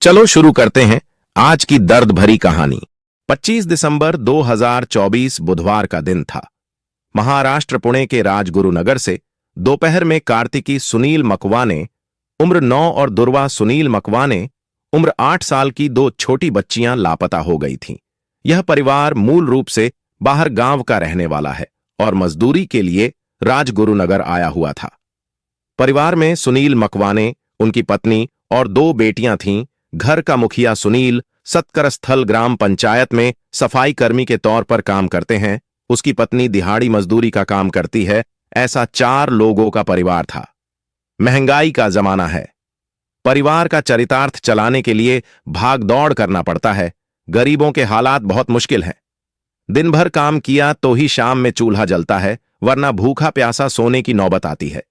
चलो शुरू करते हैं आज की दर्द भरी कहानी। 25 दिसंबर 2024 बुधवार का दिन था। महाराष्ट्र पुणे के राजगुरुनगर से दोपहर में कार्तिकी सुनील मकवाने उम्र 9 और दुर्वा सुनील मकवाने उम्र 8 साल की दो छोटी बच्चियां लापता हो गई थीं। यह परिवार मूल रूप से बाहर गांव का रहने वाला है और मजदूरी के लिए राजगुरुनगर आया हुआ था। परिवार में सुनील मकवाने, उनकी पत्नी और दो बेटियां थीं। घर का मुखिया सुनील सत्करस्थल ग्राम पंचायत में सफाई कर्मी के तौर पर काम करते हैं। उसकी पत्नी दिहाड़ी मजदूरी का काम करती है। ऐसा 4 लोगों का परिवार था। महंगाई का जमाना है। परिवार का चरितार्थ चलाने के लिए भाग दौड़ करना पड़ता है। गरीबों के हालात बहुत मुश्किल हैं। दिन भर काम किया तो ही शाम में चूल्हा जलता है, वरना भूखा प्यासा सोने की नौबत आती है।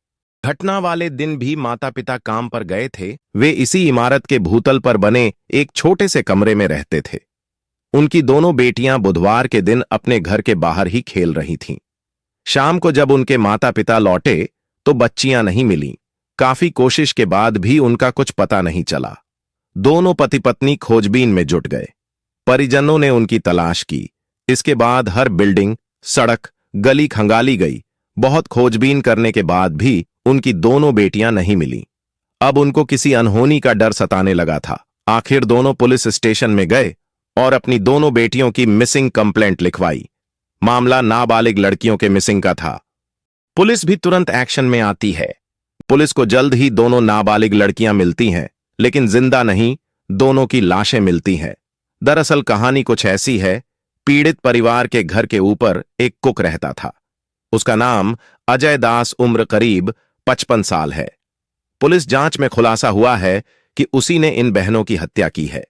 घटना वाले दिन भी माता पिता काम पर गए थे। वे इसी इमारत के भूतल पर बने एक छोटे से कमरे में रहते थे। उनकी दोनों बेटियां बुधवार के दिन अपने घर के बाहर ही खेल रही थीं। शाम को जब उनके माता पिता लौटे तो बच्चियां नहीं मिलीं। काफी कोशिश के बाद भी उनका कुछ पता नहीं चला। दोनों पति पत्नी खोजबीन में जुट गए। परिजनों ने उनकी तलाश की। इसके बाद हर बिल्डिंग, सड़क, गली खंगाली गई। बहुत खोजबीन करने के बाद भी उनकी दोनों बेटियां नहीं मिलीं। अब उनको किसी अनहोनी का डर सताने लगा था। आखिर दोनों पुलिस स्टेशन में गए और अपनी दोनों बेटियों की मिसिंग कंप्लेंट लिखवाई। मामला नाबालिग लड़कियों के मिसिंग का था। पुलिस भी तुरंत एक्शन में आती है। पुलिस को जल्द ही दोनों नाबालिग लड़कियां मिलती हैं, लेकिन जिंदा नहीं, दोनों की लाशें मिलती हैं। दरअसल कहानी कुछ ऐसी है। पीड़ित परिवार के घर के ऊपर एक कुक रहता था। उसका नाम अजय दास, उम्र करीब 55 साल है। पुलिस जांच में खुलासा हुआ है कि उसी ने इन बहनों की हत्या की है।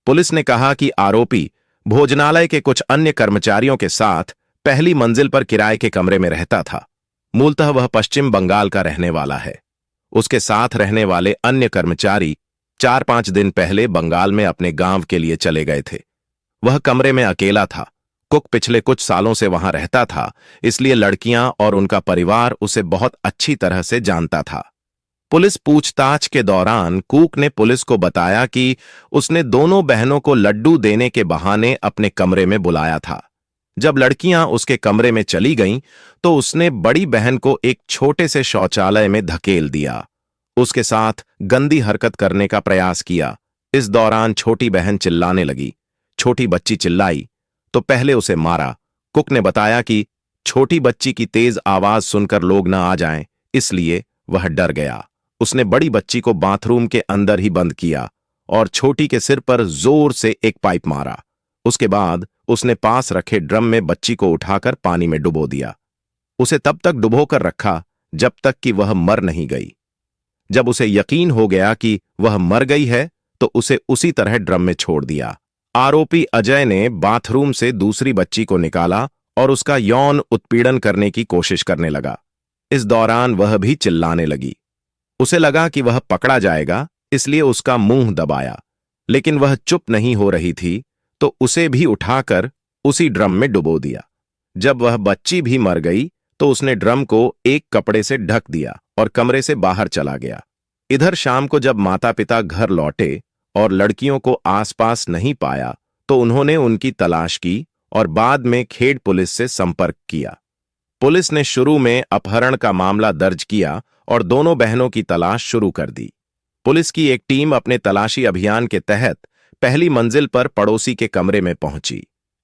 पुलिस ने कहा कि आरोपी भोजनालय के कुछ अन्य कर्मचारियों के साथ पहली मंजिल पर किराए के कमरे में रहता था। मूलतः वह पश्चिम बंगाल का रहने वाला है। उसके साथ रहने वाले अन्य कर्मचारी 4-5 दिन पहले बंगाल में अपने गांव के लिए चले गए थे। वह कमरे में अकेला था। कुक पिछले कुछ सालों से वहां रहता था, इसलिए लड़कियां और उनका परिवार उसे बहुत अच्छी तरह से जानता था। पुलिस पूछताछ के दौरान कुक ने पुलिस को बताया कि उसने दोनों बहनों को लड्डू देने के बहाने अपने कमरे में बुलाया था। जब लड़कियां उसके कमरे में चली गईं, तो उसने बड़ी बहन को एक छोटे से शौचालय में धकेल दिया। उसके साथ गंदी हरकत करने का प्रयास किया। इस दौरान छोटी बहन चिल्लाने लगी। छोटी बच्ची चिल्लाई तो पहले उसे मारा। कुक ने बताया कि छोटी बच्ची की तेज आवाज सुनकर लोग न आ जाएं, इसलिए वह डर गया। उसने बड़ी बच्ची को बाथरूम के अंदर ही बंद किया और छोटी के सिर पर जोर से एक पाइप मारा। उसके बाद उसने पास रखे ड्रम में बच्ची को उठाकर पानी में डुबो दिया। उसे तब तक डुबोकर रखा जब तक कि वह मर नहीं गई। जब उसे यकीन हो गया कि वह मर गई है तो उसे उसी तरह ड्रम में छोड़ दिया। आरोपी अजय ने बाथरूम से दूसरी बच्ची को निकाला और उसका यौन उत्पीड़न करने की कोशिश करने लगा। इस दौरान वह भी चिल्लाने लगी। उसे लगा कि वह पकड़ा जाएगा, इसलिए उसका मुंह दबाया, लेकिन वह चुप नहीं हो रही थी, तो उसे भी उठाकर उसी ड्रम में डुबो दिया। जब वह बच्ची भी मर गई तो उसने ड्रम को एक कपड़े से ढक दिया और कमरे से बाहर चला गया। इधर शाम को जब माता पिता घर लौटे और लड़कियों को आसपास नहीं पाया, तो उन्होंने उनकी तलाश की और बाद में खेड़ पुलिस से संपर्क किया। पुलिस ने शुरू में अपहरण का मामला दर्ज किया और दोनों बहनों की तलाश शुरू कर दी। पुलिस की एक टीम अपने तलाशी अभियान के तहत पहली मंजिल पर पड़ोसी के कमरे में पहुंची।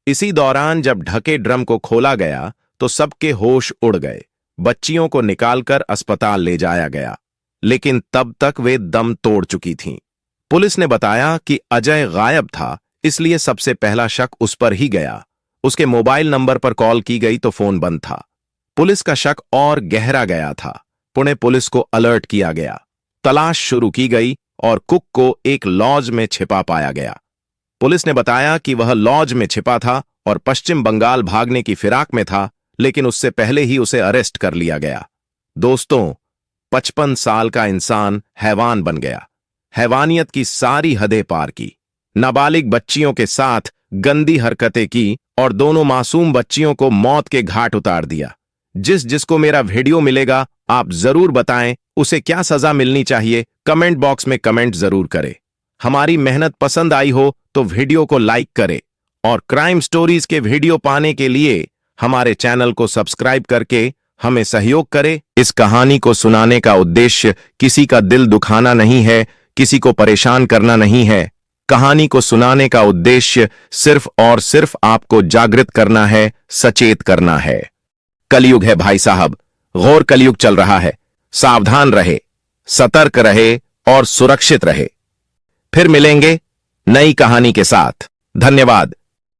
इसी दौरान जब ढके ड्रम को खोला गया तो सबके होश उड़ गए। बच्चियों को निकालकर अस्पताल ले जाया गया, लेकिन तब तक वे दम तोड़ चुकी थीं। पुलिस ने बताया कि अजय गायब था, इसलिए सबसे पहला शक उस पर ही गया। उसके मोबाइल नंबर पर कॉल की गई तो फोन बंद था। पुलिस का शक और गहरा गया था। पुणे पुलिस को अलर्ट किया गया। तलाश शुरू की गई और कुक को एक लॉज में छिपा पाया गया। पुलिस ने बताया कि वह लॉज में छिपा था और पश्चिम बंगाल भागने की फिराक में था, लेकिन उससे पहले ही उसे अरेस्ट कर लिया गया। दोस्तों, 55 साल का इंसान हैवान बन गया। हैवानियत की सारी हदें पार की। नाबालिग बच्चियों के साथ गंदी हरकतें की और दोनों मासूम बच्चियों को मौत के घाट उतार दिया। जिसको मेरा वीडियो मिलेगा, आप जरूर बताएं उसे क्या सजा मिलनी चाहिए। कमेंट बॉक्स में कमेंट जरूर करें। हमारी मेहनत पसंद आई हो तो वीडियो को लाइक करें और क्राइम स्टोरीज के वीडियो पाने के लिए हमारे चैनल को सब्सक्राइब करके हमें सहयोग करें। इस कहानी को सुनाने का उद्देश्य किसी का दिल दुखाना नहीं है, किसी को परेशान करना नहीं है। कहानी को सुनाने का उद्देश्य सिर्फ और सिर्फ आपको जागृत करना है, सचेत करना है। कलयुग है भाई साहब, घोर कलयुग चल रहा है। सावधान रहे, सतर्क रहे और सुरक्षित रहे। फिर मिलेंगे नई कहानी के साथ। धन्यवाद।